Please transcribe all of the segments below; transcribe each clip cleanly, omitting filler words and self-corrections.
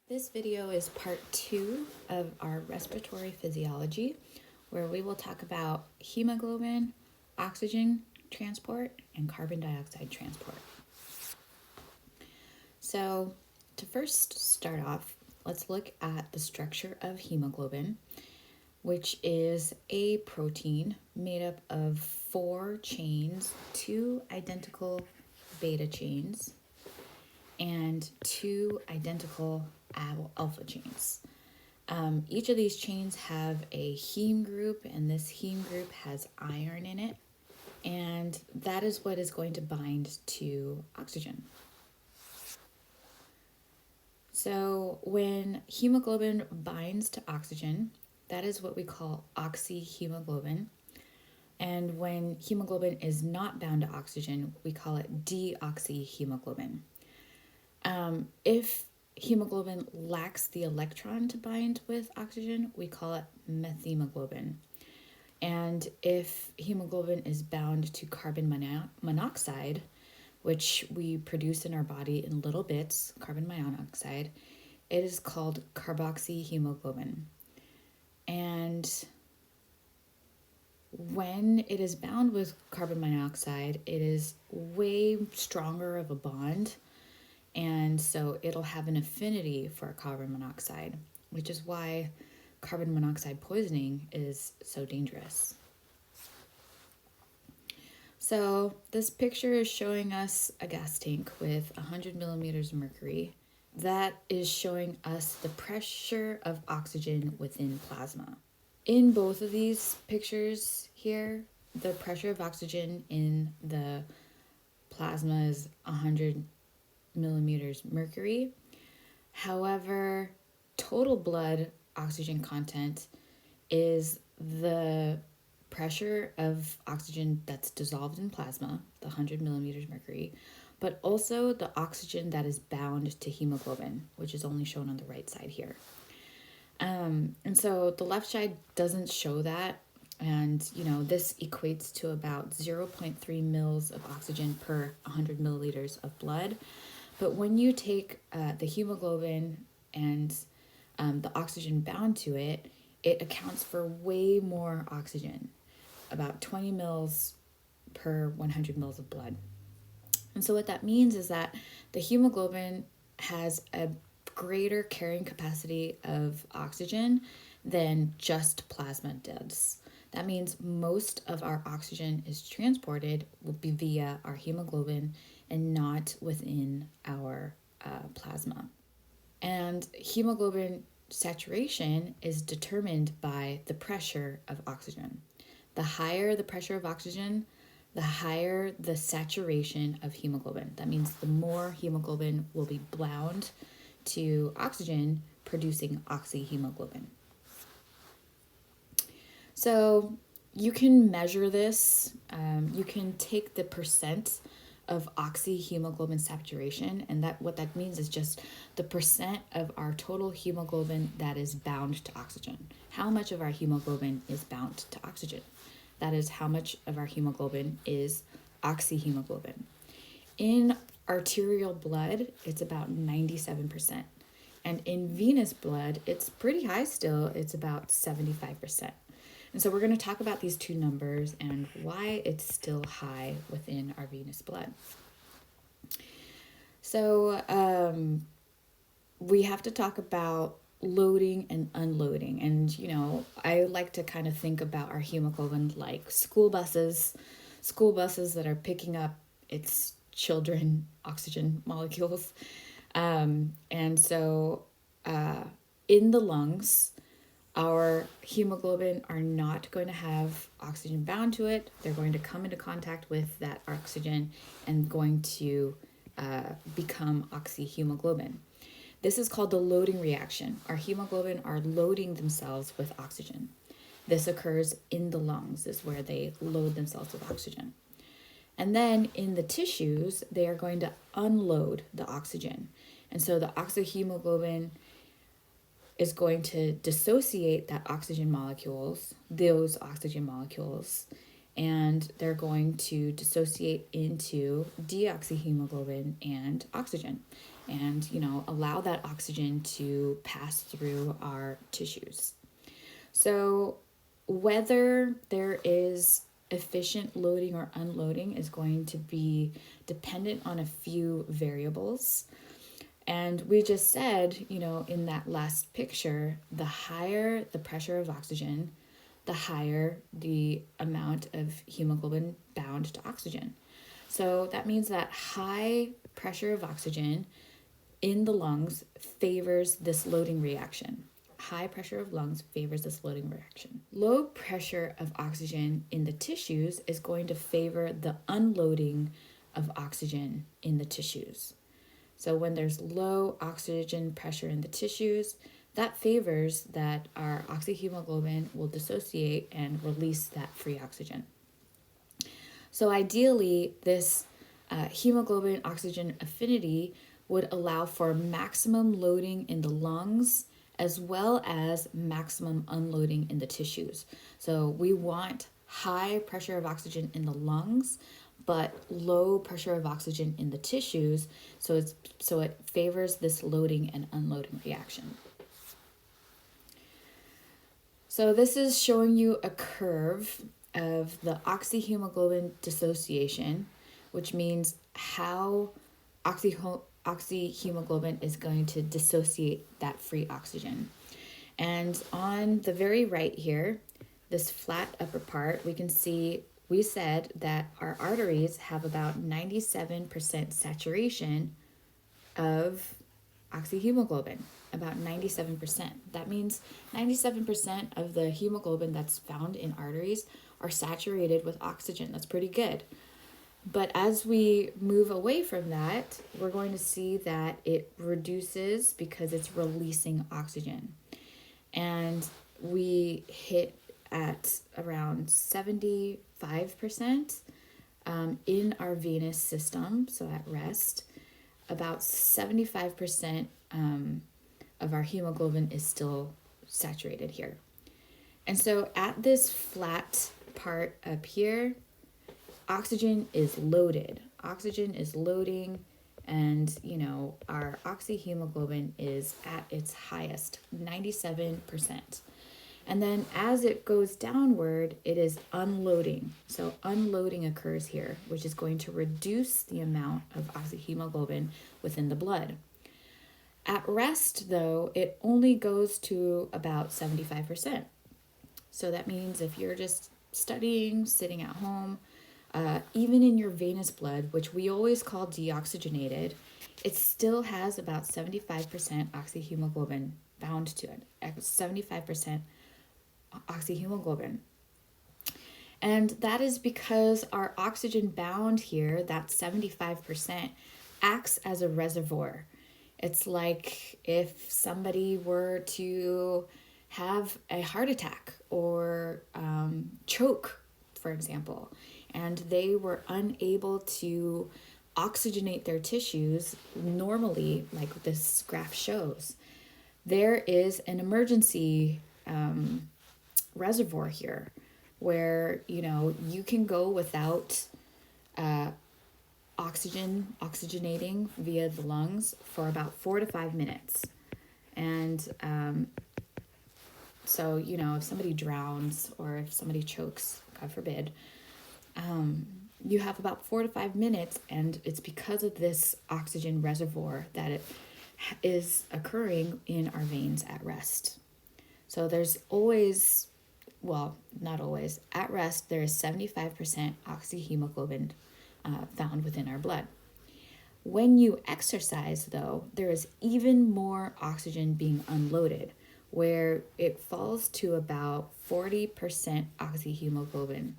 This video is part 2 of our respiratory physiology, where we will talk about hemoglobin, oxygen transport, and carbon dioxide transport. So to first start off, let's look at the structure of hemoglobin, which is a protein made up of 4 chains, 2 identical beta chains, and 2 identical alpha chains. Each of these chains have a heme group, and this heme group has iron in it, and that is what is going to bind to oxygen. So when hemoglobin binds to oxygen, that is what we call oxyhemoglobin. And when hemoglobin is not bound to oxygen, we call it deoxyhemoglobin. If hemoglobin lacks the electron to bind with oxygen, we call it methemoglobin. And if hemoglobin is bound to carbon monoxide, which we produce in our body in little bits, carbon monoxide, it is called carboxyhemoglobin. And when it is bound with carbon monoxide, it is way stronger of a bond, and so it'll have an affinity for carbon monoxide, which is why carbon monoxide poisoning is so dangerous. So this picture is showing us a gas tank with 100 millimeters of mercury. That is showing us the pressure of oxygen within plasma. In both of these pictures here, the pressure of oxygen in the plasma is 100 millimeters mercury. However, total blood oxygen content is the pressure of oxygen that's dissolved in plasma, the 100 millimeters mercury, but also the oxygen that is bound to hemoglobin, which is only shown on the right side here. And so the left side doesn't show that. And, this equates to about 0.3 mils of oxygen per 100 milliliters of blood. But when you take the hemoglobin and the oxygen bound to it, it accounts for way more oxygen, about 20 mils per 100 mils of blood. And so what that means is that the hemoglobin has a greater carrying capacity of oxygen than just plasma does. That means most of our oxygen is transported will be via our hemoglobin and not within our plasma. And hemoglobin saturation is determined by the pressure of oxygen. The higher the pressure of oxygen, the higher the saturation of hemoglobin. That means the more hemoglobin will be bound to oxygen, producing oxyhemoglobin. So you can measure this. You can take the percent of oxyhemoglobin saturation, and what that means is just the percent of our total hemoglobin that is bound to oxygen. How much of our hemoglobin is bound to oxygen? That is how much of our hemoglobin is oxyhemoglobin. In arterial blood, it's about 97%. And in venous blood, it's pretty high still. It's about 75%. And so we're going to talk about these two numbers and why it's still high within our venous blood. So we have to talk about loading and unloading. And, I like to kind of think about our hemoglobin like school buses that are picking up its children oxygen molecules. And so in the lungs, our hemoglobin are not going to have oxygen bound to it. They're going to come into contact with that oxygen and going to become oxyhemoglobin. This is called the loading reaction. Our hemoglobin are loading themselves with oxygen. This occurs in the lungs, is where they load themselves with oxygen. And then in the tissues, they are going to unload the oxygen. And so the oxyhemoglobin is going to dissociate those oxygen molecules, and they're going to dissociate into deoxyhemoglobin and oxygen. and, allow that oxygen to pass through our tissues. So whether there is efficient loading or unloading is going to be dependent on a few variables. And we just said, in that last picture, the higher the pressure of oxygen, the higher the amount of hemoglobin bound to oxygen. So that means that high pressure of oxygen in the lungs favors this loading reaction. High pressure of lungs favors this loading reaction. Low pressure of oxygen in the tissues is going to favor the unloading of oxygen in the tissues. So when there's low oxygen pressure in the tissues, that favors that our oxyhemoglobin will dissociate and release that free oxygen. So ideally, this hemoglobin oxygen affinity would allow for maximum loading in the lungs as well as maximum unloading in the tissues. So we want high pressure of oxygen in the lungs, but low pressure of oxygen in the tissues, so it favors this loading and unloading reaction. So this is showing you a curve of the oxyhemoglobin dissociation, which means how oxyhemoglobin is going to dissociate that free oxygen. And on the very right here, this flat upper part, we said that our arteries have about 97% saturation of oxyhemoglobin, about 97%. That means 97% of the hemoglobin that's found in arteries are saturated with oxygen. That's pretty good. But as we move away from that, we're going to see that it reduces because it's releasing oxygen. And we hit at around 75% in our venous system, so at rest. About 75% of our hemoglobin is still saturated here. And so at this flat part up here, oxygen is loaded. Oxygen is loading, and our oxyhemoglobin is at its highest, 97%. And then as it goes downward, it is unloading. So unloading occurs here, which is going to reduce the amount of oxyhemoglobin within the blood. At rest, though, it only goes to about 75%. So that means if you're just studying, sitting at home, even in your venous blood, which we always call deoxygenated, it still has about 75% oxyhemoglobin bound to it, 75% oxyhemoglobin. And that is because our oxygen bound here, that 75%, acts as a reservoir. It's like if somebody were to have a heart attack or choke, for example, and they were unable to oxygenate their tissues normally, like this graph shows. There is an emergency reservoir here where you can go without oxygenating via the lungs for about 4 to 5 minutes. And so if somebody drowns or if somebody chokes, God forbid, you have about 4 to 5 minutes, and it's because of this oxygen reservoir that it is occurring in our veins at rest. So there's always, well, not always, at rest there is 75% oxyhemoglobin found within our blood. When you exercise, though, there is even more oxygen being unloaded, where it falls to about 40% oxyhemoglobin.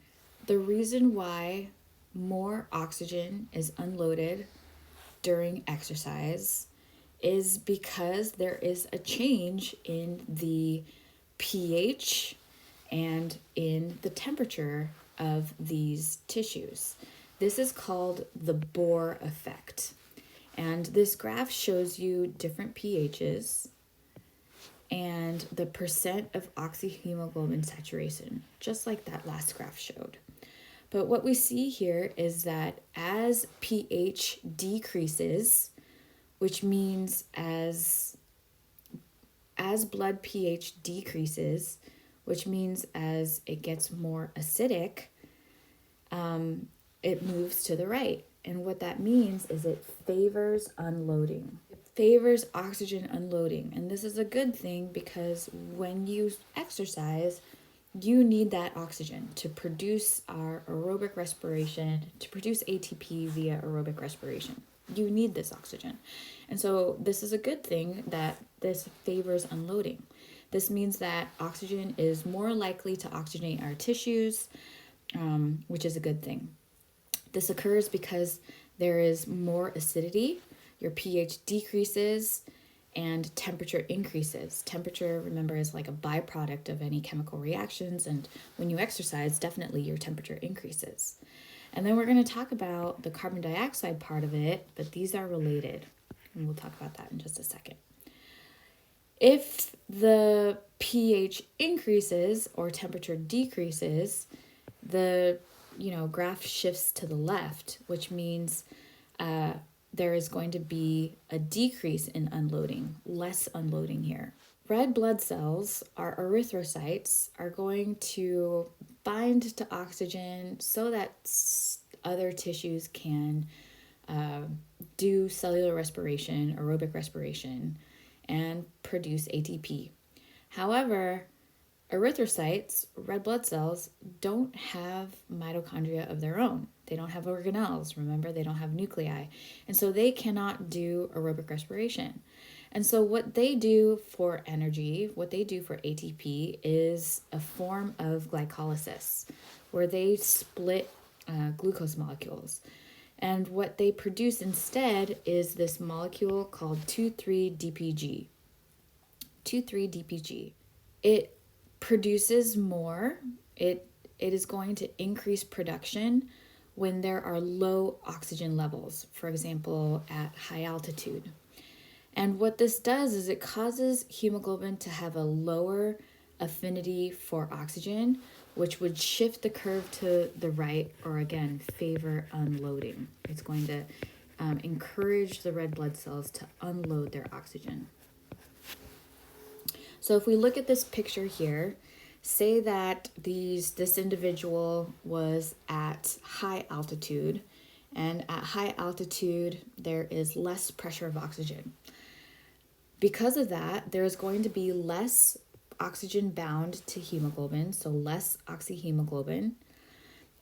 The reason why more oxygen is unloaded during exercise is because there is a change in the pH and in the temperature of these tissues. This is called the Bohr effect. And this graph shows you different pHs and the percent of oxyhemoglobin saturation, just like that last graph showed. But what we see here is that as pH decreases, which means as blood pH decreases, which means as it gets more acidic, it moves to the right. And what that means is it favors unloading. It favors oxygen unloading. And this is a good thing because when you exercise, you need that oxygen to produce our aerobic respiration, to produce ATP via aerobic respiration. You need this oxygen. And so this is a good thing that this favors unloading. This means that oxygen is more likely to oxygenate our tissues, which is a good thing. This occurs because there is more acidity, your pH decreases, and temperature increases. Temperature, remember, is like a byproduct of any chemical reactions, and when you exercise, definitely your temperature increases. And then we're going to talk about the carbon dioxide part of it, but these are related, and we'll talk about that in just a second. If the pH increases or temperature decreases, the graph shifts to the left, which means there is going to be a decrease in unloading, less unloading here. Red blood cells, our erythrocytes, are going to bind to oxygen so that other tissues can do cellular respiration, aerobic respiration, and produce ATP. However, erythrocytes, red blood cells, don't have mitochondria of their own. They don't have organelles. Remember, they don't have nuclei. And so they cannot do aerobic respiration. And so what they do for energy, what they do for ATP, is a form of glycolysis, where they split glucose molecules. And what they produce instead is this molecule called 2,3-DPG. 2,3-DPG. It produces more. It is going to increase production when there are low oxygen levels, for example, at high altitude. And what this does is it causes hemoglobin to have a lower affinity for oxygen, which would shift the curve to the right, or again, favor unloading. It's going to encourage the red blood cells to unload their oxygen. So if we look at this picture here, say that this individual was at high altitude, and at high altitude there is less pressure of oxygen. Because of that, there is going to be less oxygen bound to hemoglobin, so less oxyhemoglobin,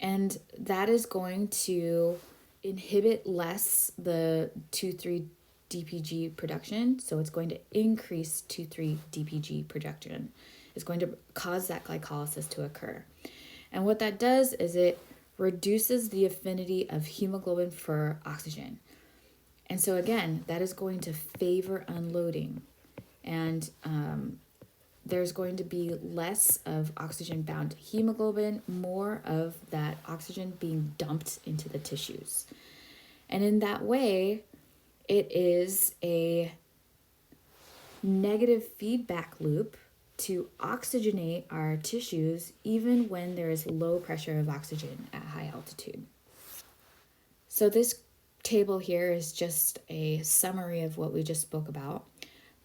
and that is going to inhibit less the 2,3-DPG production, so it's going to increase 2,3-DPG production. It's going to cause that glycolysis to occur. And what that does is it reduces the affinity of hemoglobin for oxygen. And so again, that is going to favor unloading. And there's going to be less of oxygen bound to hemoglobin, more of that oxygen being dumped into the tissues. And in that way, it is a negative feedback loop to oxygenate our tissues even when there is low pressure of oxygen at high altitude. So this table here is just a summary of what we just spoke about,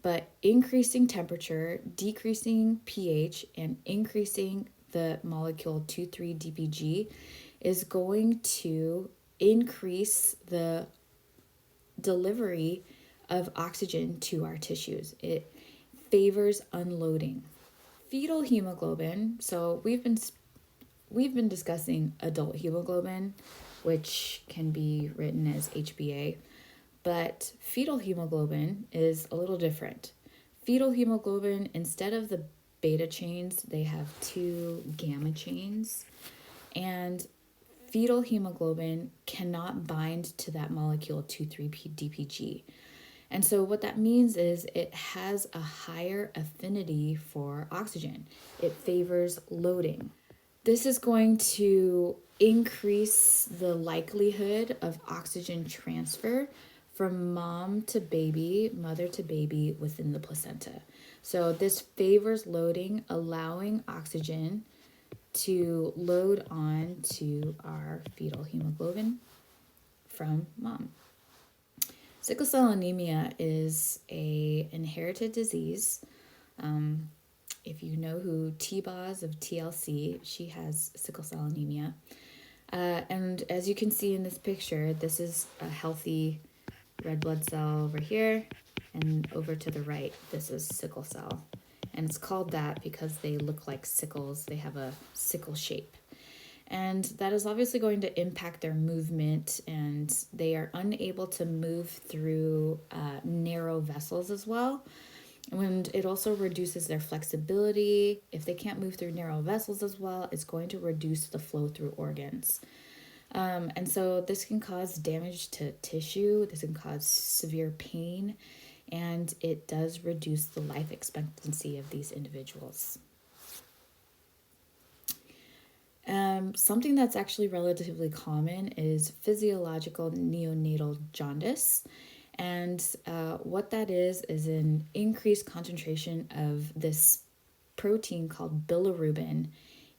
but increasing temperature, decreasing pH, and increasing the molecule 2,3-DPG is going to increase the delivery of oxygen to our tissues. It favors unloading. Fetal hemoglobin, so we've been discussing adult hemoglobin, which can be written as HbA, but fetal hemoglobin is a little different. Fetal hemoglobin, instead of the beta chains, they have 2 gamma chains, and fetal hemoglobin cannot bind to that molecule 2,3-DPG. And so what that means is it has a higher affinity for oxygen. It favors loading. This is going to increase the likelihood of oxygen transfer from mother to baby within the placenta. So this favors loading, allowing oxygen to load on to our fetal hemoglobin from mom. Sickle cell anemia is a inherited disease. If you know who T-Boz of TLC, she has sickle cell anemia. And as you can see in this picture, this is a healthy red blood cell over here, and over to the right, this is sickle cell. And it's called that because they look like sickles. They have a sickle shape. And that is obviously going to impact their movement, and they are unable to move through narrow vessels as well. And it also reduces their flexibility. If they can't move through narrow vessels as well, it's going to reduce the flow through organs. And so this can cause damage to tissue, this can cause severe pain, and it does reduce the life expectancy of these individuals. Something that's actually relatively common is physiological neonatal jaundice. And what that is an increased concentration of this protein called bilirubin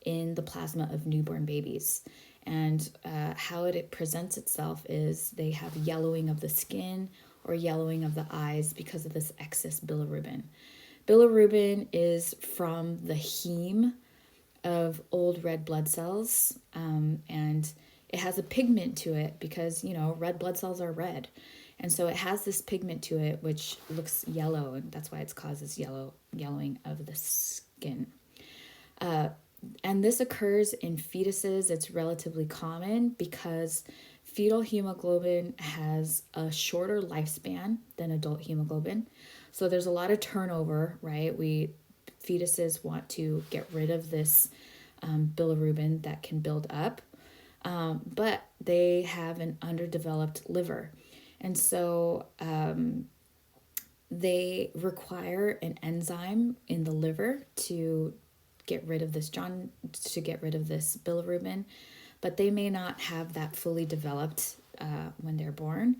in the plasma of newborn babies. And how it presents itself is they have yellowing of the skin or yellowing of the eyes because of this excess bilirubin. Bilirubin is from the heme of old red blood cells, and it has a pigment to it because, red blood cells are red. And so it has this pigment to it which looks yellow, and that's why it causes yellowing of the skin. And this occurs in fetuses. It's relatively common because fetal hemoglobin has a shorter lifespan than adult hemoglobin. So there's a lot of turnover, right? Fetuses want to get rid of this bilirubin that can build up, but they have an underdeveloped liver. And so they require an enzyme in the liver to get rid of this bilirubin, but they may not have that fully developed when they're born.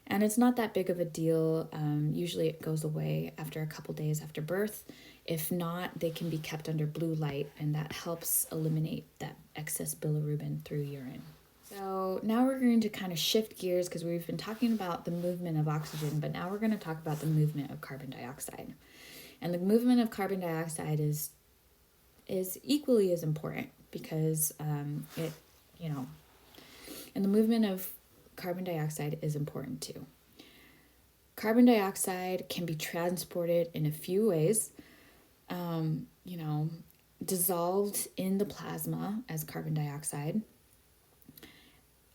And it's not that big of a deal. Usually it goes away after a couple days after birth. If not, they can be kept under blue light, and that helps eliminate that excess bilirubin through urine. So now we're going to kind of shift gears because we've been talking about the movement of oxygen, but now we're going to talk about the movement of carbon dioxide. And the movement of carbon dioxide is equally as important because and the movement of carbon dioxide is important too. Carbon dioxide can be transported in a few ways. Dissolved in the plasma as carbon dioxide.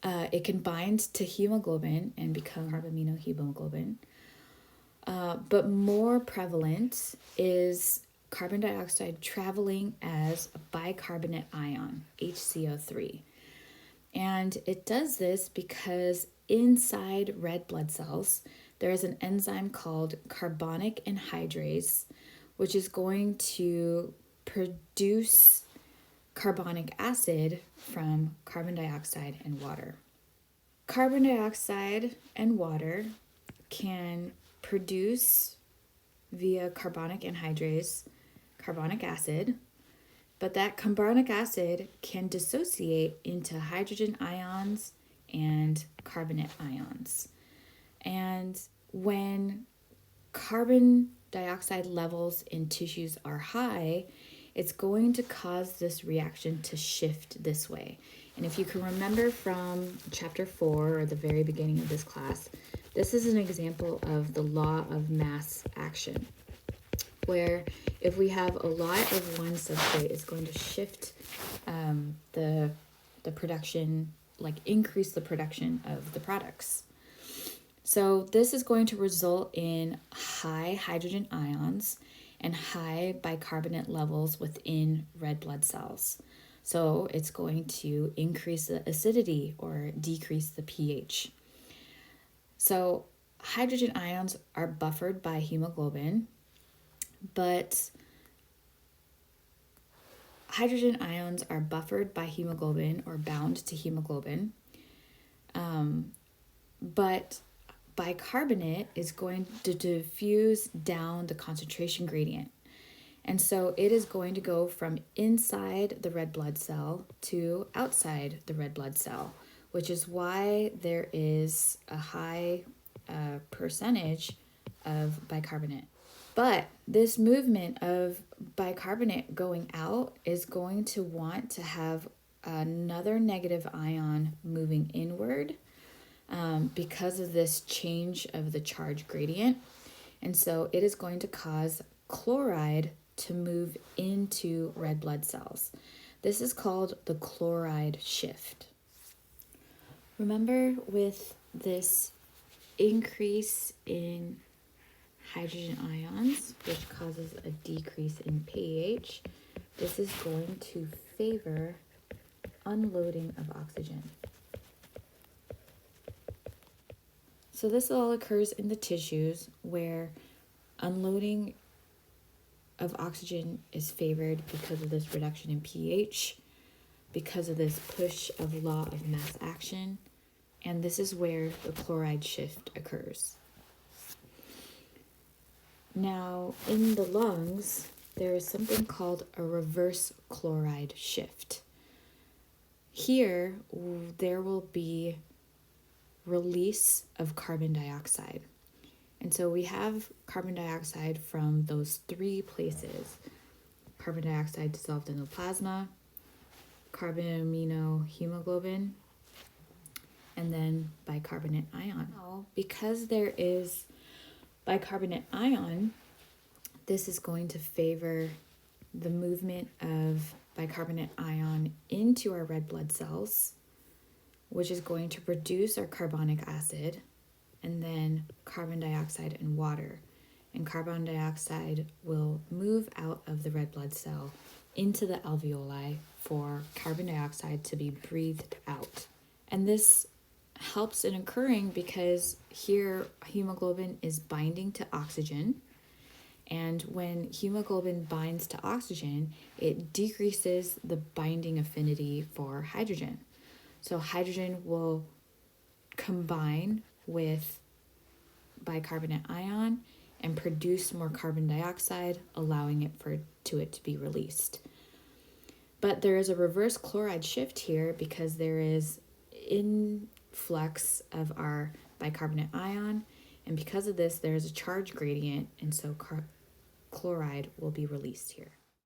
It can bind to hemoglobin and become carbaminohemoglobin. But more prevalent is carbon dioxide traveling as a bicarbonate ion, HCO3. And it does this because inside red blood cells, there is an enzyme called carbonic anhydrase, which is going to produce carbonic acid from carbon dioxide and water. Carbon dioxide and water can produce via carbonic anhydrase carbonic acid, but that carbonic acid can dissociate into hydrogen ions and carbonate ions. And when carbon dioxide levels in tissues are high, it's going to cause this reaction to shift this way. And if you can remember from chapter 4 or the very beginning of this class, this is an example of the law of mass action, where if we have a lot of one substrate, it's going to shift the production, increase the production of the products. So this is going to result in high hydrogen ions and high bicarbonate levels within red blood cells. So it's going to increase the acidity or decrease the pH. So hydrogen ions are buffered by hemoglobin, but hydrogen ions are buffered by hemoglobin or bound to hemoglobin, but bicarbonate is going to diffuse down the concentration gradient. And so it is going to go from inside the red blood cell to outside the red blood cell, which is why there is a high percentage of bicarbonate. But this movement of bicarbonate going out is going to want to have another negative ion moving inward because of this change of the charge gradient. And so it is going to cause chloride to move into red blood cells. This is called the chloride shift. Remember, with this increase in hydrogen ions, which causes a decrease in pH, this is going to favor unloading of oxygen. So this all occurs in the tissues where unloading of oxygen is favored because of this reduction in pH, because of this push of law of mass action, and this is where the chloride shift occurs. Now, in the lungs, there is something called a reverse chloride shift. Here, there will be release of carbon dioxide. And so we have carbon dioxide from those three places: carbon dioxide dissolved in the plasma, carbaminohemoglobin, and then bicarbonate ion. Now, because there is bicarbonate ion, this is going to favor the movement of bicarbonate ion into our red blood cells, which is going to reduce our carbonic acid, and then carbon dioxide and water. And carbon dioxide will move out of the red blood cell into the alveoli for carbon dioxide to be breathed out. And this helps in occurring because here hemoglobin is binding to oxygen, and when hemoglobin binds to oxygen, it decreases the binding affinity for hydrogen. So hydrogen will combine with bicarbonate ion and produce more carbon dioxide, allowing it to be released. But there is a reverse chloride shift here because there is influx of our bicarbonate ion, and because of this there is a charge gradient, and so chloride will be released here.